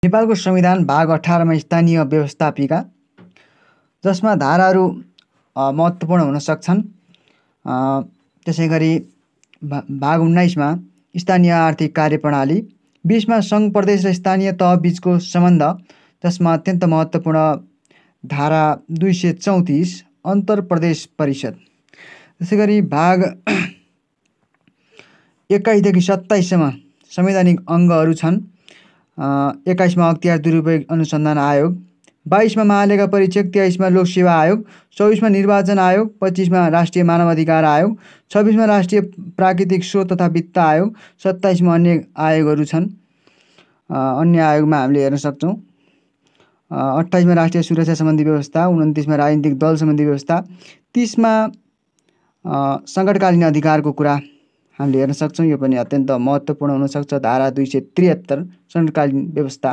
नेपालको संविधान भाग 18 मा स्थानीय व्यवस्थापिका, जसमा धाराहरू महत्त्वपूर्ण हुन सक्छन्। त्यसैगरी भाग 19 मा स्थानीय आर्थिक कार्यप्रणाली, 20 मा सङ्घ प्रदेश र स्थानीय तह बीचको सम्बन्ध, जसमा अत्यन्त महत्त्वपूर्ण धारा 234 अन्तर प्रदेश परिषद। त्यसैगरी भाग 21 देखि 27 सम्म संवैधानिक अङ्गहरू छन्। 21 मा अख्तियार दुरुपयोग अनुसन्धान आयोग, 22 मा महालेखा परीक्षक, 23 मा लोकसेवा आयोग, 24 मा निर्वाचन आयोग, 25 मा राष्ट्रिय मानवाधिकार आयोग, 26 मा राष्ट्रिय प्राकृतिक स्रोत तथा वित्त आयोग, 27 मा अन्य आयोगहरू छन्। अन्य आयोगमा हामीले हेर्न सक्छौँ 28 मा राष्ट्रिय सुरक्षा सम्बन्धी व्यवस्था, 29 मा राजनीतिक दल सम्बन्धी व्यवस्था, 30 मा सङ्कटकालीन अधिकारको कुरा हामीले हेर्न सक्छौँ। यो पनि अत्यन्त महत्त्वपूर्ण हुनसक्छ। धारा 273 सङ्कटकालीन व्यवस्था।